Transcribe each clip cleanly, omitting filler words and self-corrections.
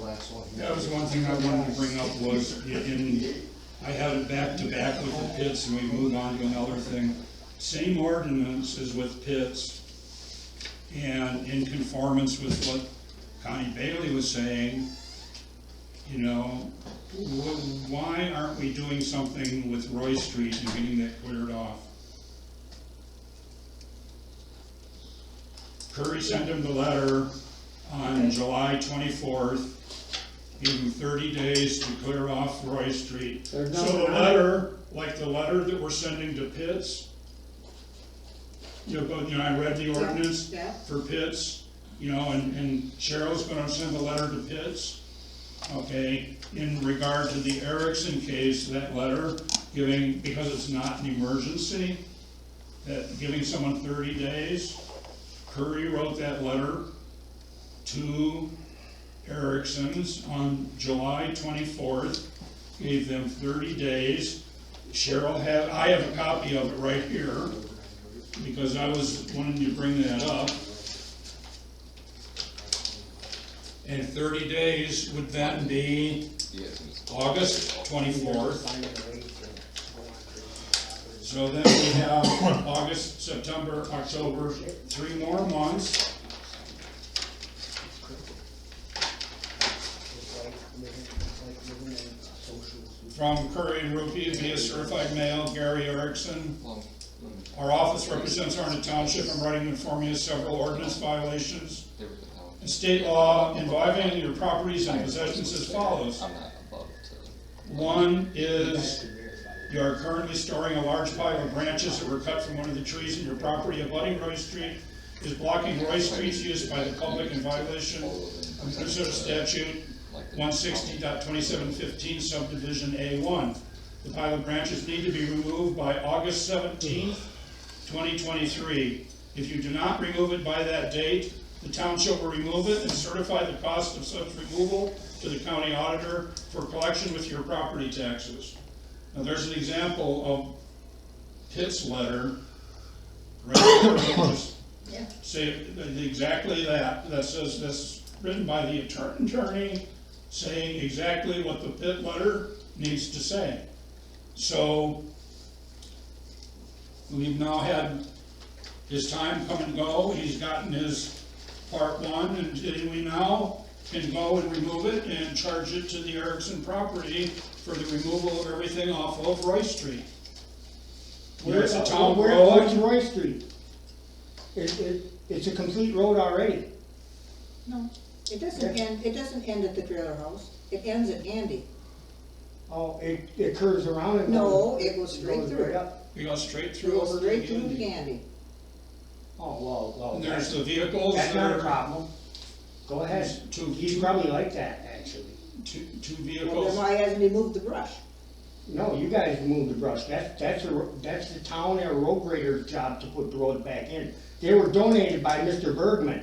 last one. That was one thing I wanted to bring up was, I had it back to back with the pits, and we moved on to another thing. Same ordinance as with pits, and in conformance with what Connie Bailey was saying, you know, why aren't we doing something with Roy Street and getting that cleared off? Curry sent him the letter on July 24th, gave him 30 days to clear off Roy Street. So the letter, like the letter that we're sending to Pitts, you know, I read the ordinance for Pitts, you know, and Cheryl's gonna send a letter to Pitts, okay, in regard to the Erickson case, that letter, giving, because it's not an emergency, that giving someone 30 days. Curry wrote that letter to Erickson's on July 24th, gave them 30 days. Cheryl had, I have a copy of it right here, because I was wanting to bring that up. And 30 days would then be August 24th. So then we have August, September, October, 3 more months. From Curry and Rupee via certified mail, Gary Erickson. Our office represents Arna Township. I'm writing and informing you of several ordinance violations and state law involving your properties and possessions as follows. One is you are currently storing a large pile of branches that were cut from one of the trees in your property abutting Roy Street, is blocking Roy Street's use by the public in violation of Minnesota statute 160.2715 subdivision A1. The pile of branches need to be removed by August 17th, 2023. If you do not remove it by that date, the township will remove it and certify the cost of such removal to the county auditor for collection with your property taxes. Now there's an example of Pitt's letter, right there, just say exactly that. That says this, written by the attorney, saying exactly what the Pitt letter needs to say. So we've now had his time come and go. He's gotten his part 1, and we now can go and remove it and charge it to the Erickson property for the removal of everything off of Roy Street. Where's a town road? Where's Roy Street? It's a complete road already. No, it doesn't end. It doesn't end at the trailer house. It ends at Andy. Oh, it curves around and no, it goes straight through. Right up. We go straight It through. goes straight through to Andy. Oh well, And there's the vehicles. That's not a problem. Go ahead. He's probably like that actually. Two Well, vehicles. then why hasn't he moved the brush? No, you guys moved the brush. That's the town and road grader's job to put the road back in. They were donated by Mr. Bergman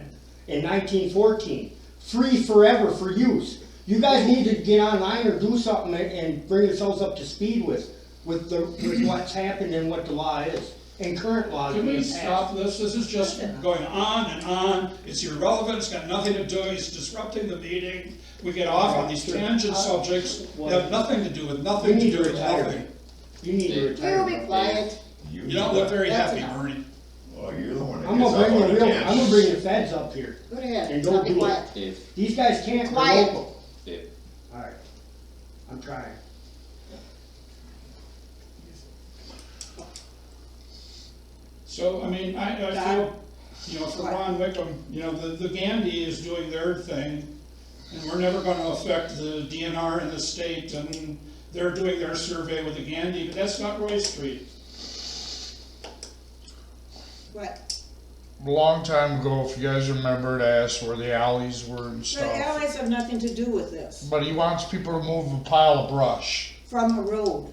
in 1914, free forever for use. You guys need to get online or do something and bring yourselves up to speed with what's happened and what the law is and current laws. Can we stop this? This is just going on and on. It's irrelevant. It's got nothing to do. He's disrupting the meeting. We get off on these tangent subjects that have nothing to do with nothing to do with nothing. You need to retire. You be quiet. You don't look very That's happy, enough. Bernie. Well, you're the one that I'm gets gonna up bring on the the I'm gonna bring the feds up here. Go ahead. And I'll don't be do quiet. it. These guys can't, they're Quiet. local. Alright, I'm trying. So, I mean, I feel, you know, for Ron Wickham, you know, the Gandy is doing their thing, and we're never gonna affect the DNR in the state, and they're doing their survey with the Gandy, but that's not Roy Street. What? A long time ago, if you guys remember, it asked where the alleys were and The stuff. alleys have nothing to do with this. But he wants people to move a pile of brush. From a road.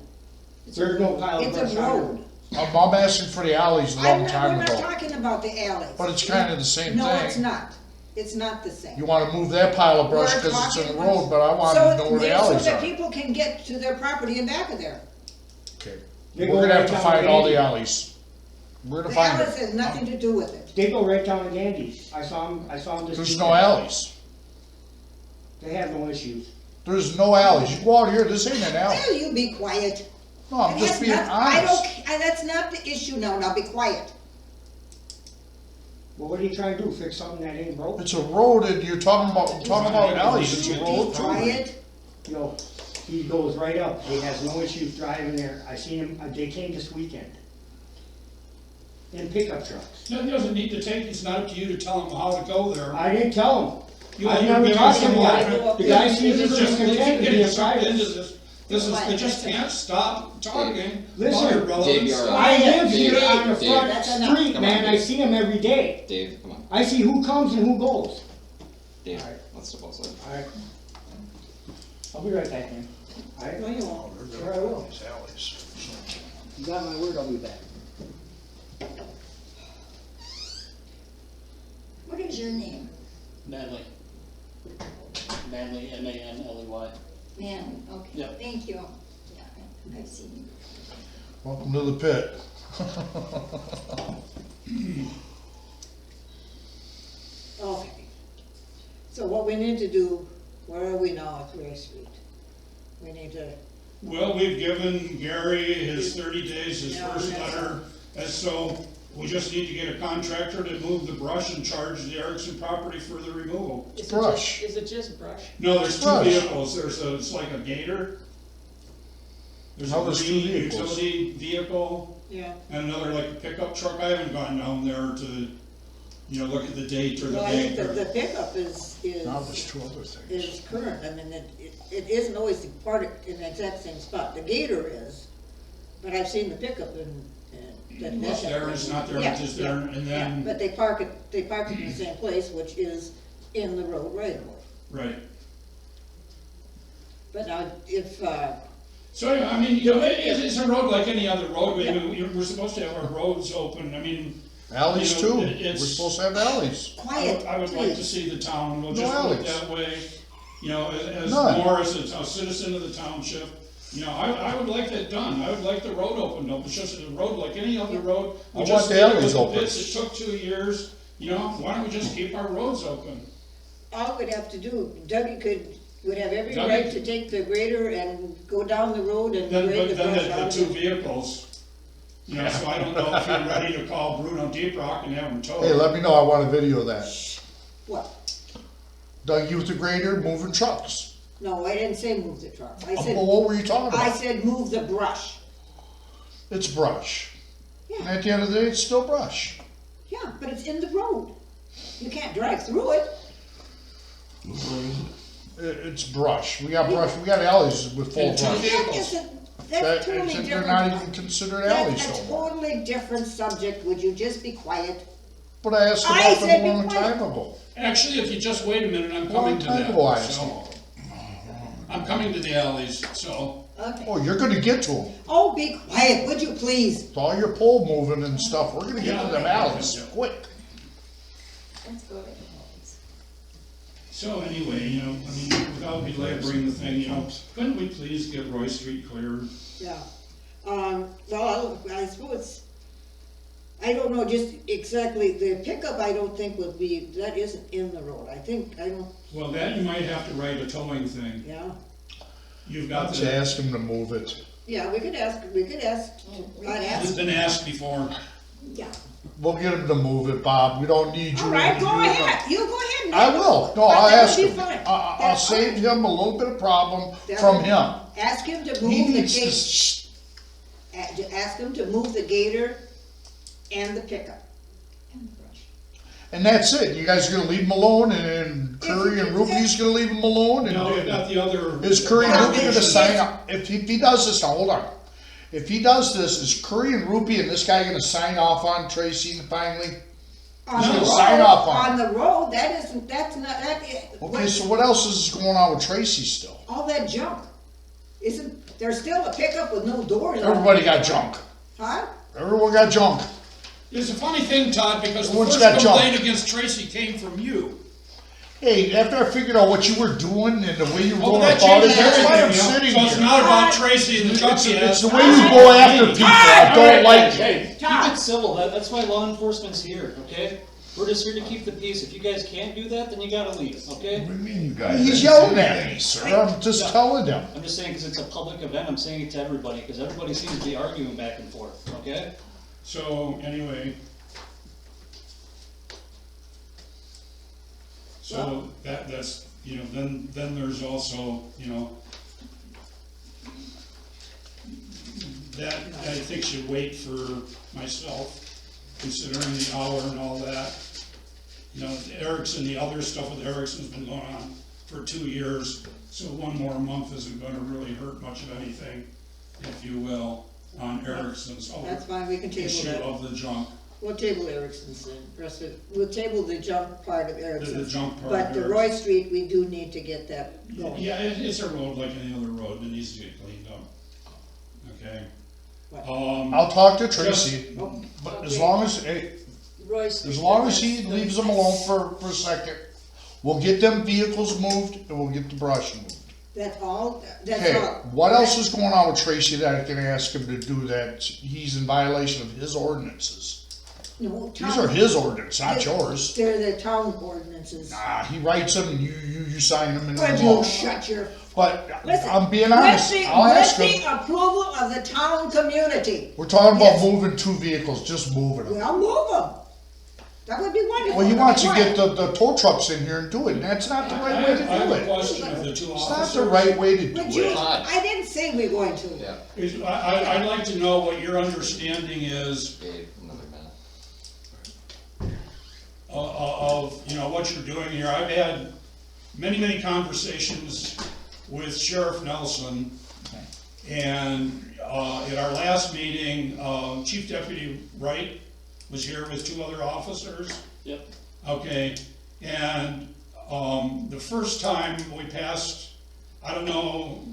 There's no pile of It's brush a on road. I'm asking for the alleys a long time We're not ago. talking about the alleys. But it's kind of the same No, thing. it's not. It's not the same. You want to move that pile of brush We're because it's in the talking- road, but I want to know where the alleys So that are. people can get to their property in back of there. Okay. They We're go gonna right have to down find all the Gandy. alleys. We're gonna The find alleys it. has nothing to do with it. They go right down to Gandy's. I saw him this There's weekend. no alleys. They have no issues. There's no alleys. You go out here, this ain't an alley. Will you be quiet? No, I'm It just has being not- I honest. don't, that's not the issue now, now be quiet. Well, what are you trying to do, fix something that ain't broke? It's a road and you're talking about alleys, it's a road too. Quiet, No, he goes right up, he has no issues driving there, I seen him, they came this weekend. In pickup trucks. No, he doesn't need to take, it's not up to you to tell him how to go there. I didn't tell him. You- I you're never giving talked to him someone- about it. The guy seems This is just, they keep content to be getting a sucked into private. this. This is, they just can't stop talking Listen, about irrelevant Dave, you're stuff. I live here Dave, on the Dave, front that's enough. street, Come man, on, I Dave. see him every day. Dave, come on. I see who comes and who goes. Dave, let's step outside. Alright. I'll be right back, man. Alright? no you won't. Sure I will. These alleys, so. You got my word, I'll be back. What is your name? Manley. Manley, M-A-N-L-E-Y. Man, okay, Yep. thank you. Yeah, I've seen you. Welcome to the pit. Okay. So what we need to do, where are we now at Gray Street? We need to, Well, we've given Gary his 30 days, his Yeah, first that's- letter, and so we just need to get a contractor to move the brush and charge the Erickson property for the removal. Is it Brush. just- Is it just brush? No, there's two Brush. vehicles, it's like a gator. There's No, a there's two green vehicles. utility vehicle, yeah. and another like a pickup truck. I haven't gone down there to, look at the date or the Well, I date. think the pickup is Now there's two other things. is current, I mean, it isn't always parked in the exact same spot, the gator is, but I've seen the pickup and It's there, it's not there, it's just there, and then, But they park it in the same place, which is in the road right away. right. But now, if, So, I mean, it's a road like any other road, we're supposed to have our roads open, I mean. Alleys you know, too, we're it's- supposed to have alleys. quiet, I would like to please. see the town, we'll No just put it alleys. that way, as None. more as a citizen of the township. I would like that done, I would like the road opened up, it's just a road like any other road. We I just want the did it alleys with the open. pits. It took 2 years, why don't we just keep our roads open? All we'd have to do, Dougie would have every Dougie- right to take the grader and go down the road and Then, grade the but then brush the out two of it. vehicles, so I don't know if you're ready to call Bruno Deep Rock and have them towed. Hey, let me know, I want a video of that. What? Doug, you with the grader, moving trucks. No, I didn't say move the truck, I Well, said, what were you talking I about? said move the brush. It's brush. And Yeah, at the end of the day, it's still brush. yeah, but it's in the road. You can't drive through it. It's brush. We got alleys with full And two brush. vehicles. That isn't, That- that's totally different. They're not even considered alleys That's a no more. totally different subject, would you just be quiet? But I asked I about said them be a long quiet. time ago. Actually, if you just wait a minute, I'm coming Long to time ago I that, asked so, about them. I'm coming to the alleys, so. Okay. Oh, you're gonna get to them. Oh, be quiet, would you please? With all your pole moving and stuff, we're gonna get to them Yeah. alleys quick. Let's go. So anyway, without belaboring the thing, couldn't we please get Roy Street cleared? Yeah, well, I suppose, I don't know just exactly, the pickup I don't think would be, that isn't in the road, I don't, Well, that you might have to write a towing thing. yeah. You've got Let's the, ask them to move it. Yeah, we could ask, I'd it's ask, been asked before. yeah. We'll get them to move it, Bob. We don't need you. All right, to go do it. ahead, you go ahead. and I do it. will. No, But I'll that ask would be him. fine. I'll That's save fine. him a little bit of problem That from would- him. Ask him to He move the needs to, gate, ask him to move the gator and the pickup. and that's it. You guys are gonna leave him alone, and Curry and Ruby's gonna leave him alone, Now, we've got and the other. is Curry and Well, Ruby gonna if- sign up? If he does this, now hold on. If he does this, is Curry and Ruby and this guy gonna sign off on Tracy finally? On No, the sign road, off on on the road, that's not, that, Okay, so what else is going on with Tracy still? all that junk. Isn't, there's still a pickup with no doors on it. Everybody got junk. Huh? Everyone got junk. It's a funny thing, Todd, because the Everyone's first got junk. complaint against Tracy came from you. Hey, after I figured out what you were doing and the way you were Oh, going that about it, changes that's why I'm everything, sitting So it's here. not about Tracy and the truck he It's has. the way you go after people. I don't like it. Hey, keep it civil, that's why law enforcement's here, okay? We're just here to keep the peace. If you guys can't do that, then you gotta leave, okay? What do you mean you guys? He's didn't yelling say at anything. me, sir, I'm just telling him. I'm just saying, cause it's a public event, I'm saying it to everybody, cause everybody seems to be arguing back and forth, okay? So, anyway. So, that's, you know, then there's also, you know, that I think should wait for myself, considering the hour and all that. You know, Erickson, the other stuff with Erickson's been going on for 2 years, so one more month isn't gonna really hurt much of anything, if you will, on Erickson's That's fine, we can table issue that. of the junk. We'll table Erickson's then, rest of, we'll table the junk part of Erickson's. The junk part But of the Erickson. Roy Street, we do need to get that going. Yeah, it's a road like any other road, it needs to get cleaned up. Okay? What? I'll talk to Tracy, Oh, but as okay. long as, hey, Roy Street. as long as he leaves them alone for a second, we'll get them vehicles moved and we'll get the brush moved. That's all, that's Okay, all. what else is going on with Tracy that I can ask him to do that he's in violation of his ordinances? No, These town- are his ordinances, not yours. They're the town ordinances. Nah, he writes them and you sign them and Would it's you all. shut your, But listen. I'm being honest, with the- I'll ask With him. the approval of the town community. We're talking about Yes. moving 2 vehicles, just moving them. Well, move them. That would be wonderful. Well, he wants to Why? get the tow trucks in here and do it, and that's not the right way to I have a do it. question of the two It's officers. not the right way to Would do you, it. I didn't say we're going to. Yeah, I'd like to know what your understanding is Dave, another minute. of, you know, what you're doing here. I've had many conversations with Sheriff Nelson, and, at our last meeting, Chief Deputy Wright was here with 2 other officers. Yep. Okay, and, the first time we passed, I don't know,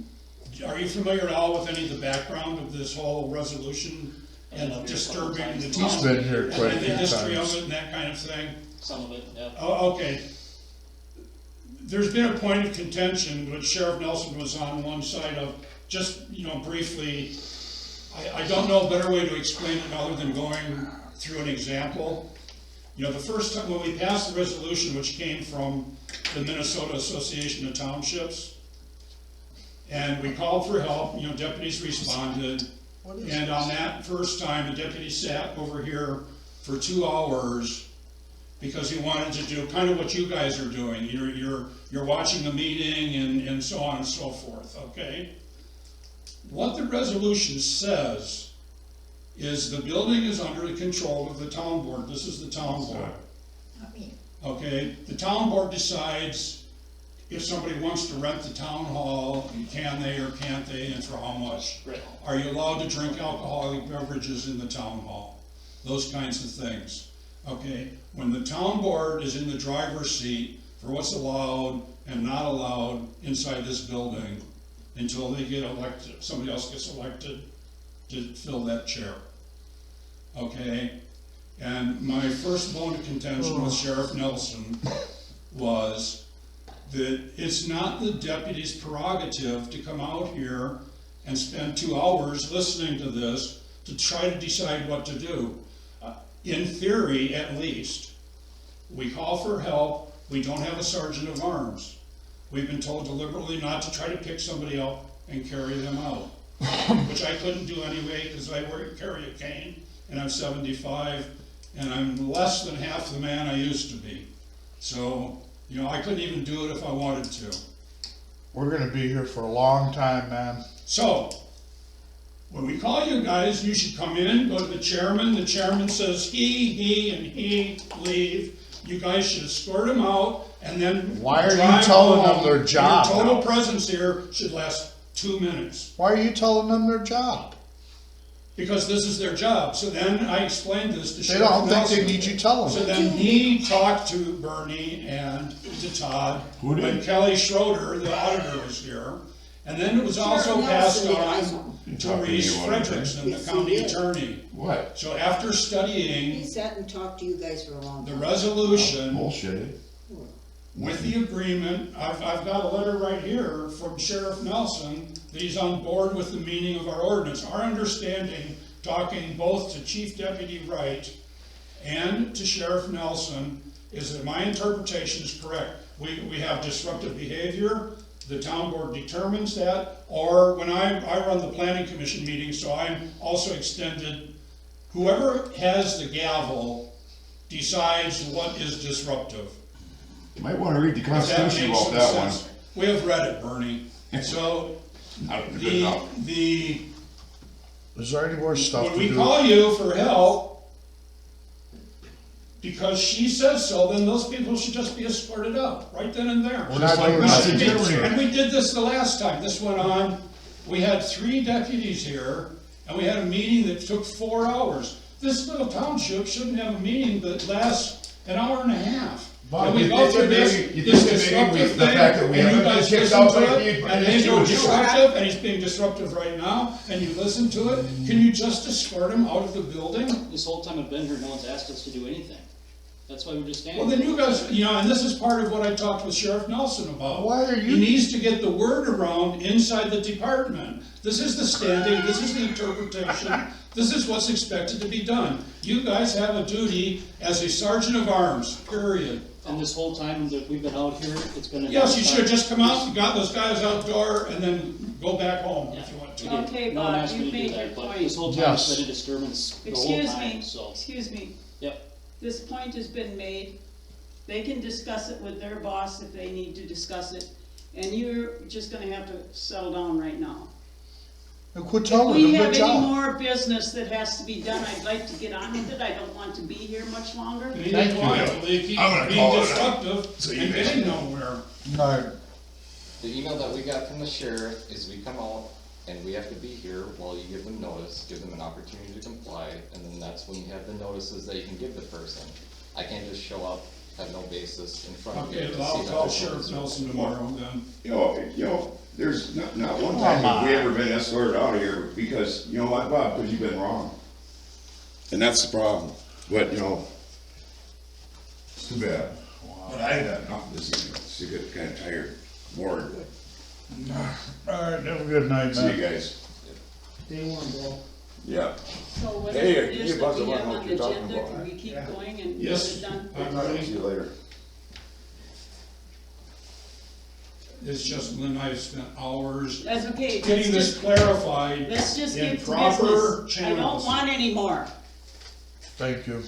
are you familiar at all with any of the background of this whole resolution and I've been here a couple disturbing times. the He's town? been here quite a And few the history of times. it and that kind of thing? Some of it, yeah. Oh, okay. There's been a point of contention, which Sheriff Nelson was on one side of, just, you know, briefly, I don't know a better way to explain it other than going through an example. You know, the first time, when we passed the resolution, which came from the Minnesota Association of Townships, and we called for help, you know, deputies responded, and on that first time, the deputy sat over here for 2 hours because he wanted to do kind of what you guys are doing. You're watching the meeting and so on and so forth, okay? What the resolution says is the building is under the control of the town board. This is the town board, Not me. okay? The town board decides if somebody wants to rent the town hall, can they or can't they, and for how much? Right. Are you allowed to drink alcoholic beverages in the town hall? Those kinds of things, okay? When the town board is in the driver's seat for what's allowed and not allowed inside this building until they get elected, somebody else gets elected to fill that chair, okay? And my first bone of contention with Sheriff Nelson was that it's not the deputy's prerogative to come out here and spend 2 hours listening to this to try to decide what to do. In theory, at least, we call for help, we don't have a sergeant of arms. We've been told deliberately not to try to pick somebody up and carry them out, which I couldn't do anyway because I carry a cane and I'm 75 and I'm less than half the man I used to be. So, you know, I couldn't even do it if I wanted to. We're gonna be here for a long time, man. So, when we call you guys, you should come in, go to the chairman says he, and he leave. You guys should escort them out, and then Why are you drive telling them home. their job Your total now? presence here should last 2 minutes, Why are you telling them their job? because this is their job. So then I explained this to They Sheriff don't think they Nelson. need you telling So them. then he talked to Bernie and to Todd, Who did? when Kelly Schroeder, the auditor, was here. And then it was also Sheriff passed Nelson did on also. You to talking to Reese me about it? Frederickson, the Yes, he county did. attorney. What? So after He studying sat and talked to you guys for a long the time. resolution Bullshitted. with the agreement, I've got a letter right here from Sheriff Nelson that he's on board with the meaning of our ordinance. Our understanding, talking both to Chief Deputy Wright and to Sheriff Nelson is that my interpretation is correct. We have disruptive behavior, the town board determines that, or when I run the planning commission meeting, so I'm also extended, whoever has the gavel decides what is disruptive. You might wanna read the If that Constitution makes about some that one. sense. We have read it, Bernie. So, Not good the, enough. the, Is there any more stuff when to we do? call you for help, because she says so, then those people should just be escorted out, right then and there. We're not doing West nothing. Germany. And we did this the last time, this went on, we had 3 deputies here, and we had a meeting that took 4 hours. This little township shouldn't have a meeting that lasts an hour and a half. Bob, And we you go think through that this maybe- you this think that maybe disruptive the thing, fact that we and you haven't been guys kicked listen out to by it, the- and then go it's you. disruptive, and he's being disruptive right now, and you listen to it, can you just escort him out of the building? This whole time I've been here, no one's asked us to do anything. That's why we're just standing. Well, then you guys, and this is part of what I talked with Sheriff Nelson about. Why are He you, needs to get the word around inside the department. This is the standing, this is the interpretation, this is what's expected to be done. You guys have a duty as a sergeant of arms, period. And this whole time that we've been out here, it's been a. Yes, you should have just come out, got those guys outdoor, and then go back home if you want to. Again, Okay, no one Bob, asked me you've to do made that, your but point. this whole time Yes. it's been a disturbance the whole Excuse time, me, so. excuse me, Yep, this point has been made, they can discuss it with their boss if they need to discuss it, and you're just gonna have to settle down right now. quit If telling we them, have good any job. more business that has to be done, I'd like to get on with it, I don't want to be here much longer. They Thank need you. quiet, they keep I'm gonna being call it out. disruptive So you and guys- getting nowhere. No, The email that we got from the sheriff is we come out and we have to be here while you give them notice, give them an opportunity to comply, and then that's when you have the notices that you can give the person. I can't just show up, have no basis in front of you. Okay, to well, see I'll that call there's Sheriff notice. Nelson tomorrow then. You know, there's not one time have we ever been escorted out of here, because, you know what, Bob, because you've been wrong. And that's the problem, but, it's too bad. But I got enough of this evening, so I get kinda tired, bored. alright, have a good night, See you man. guys. Day one, bro. Yeah. So whatever Hey, it you is that buzz we along have what on the you're talking agenda, about, can we right? keep Yeah. going and get Yes, it done? I'm See ready. you later. It's just Lynn and I have spent hours That's okay, let's getting this just, clarified let's just in get to proper business. I don't channels. want any more. Thank you.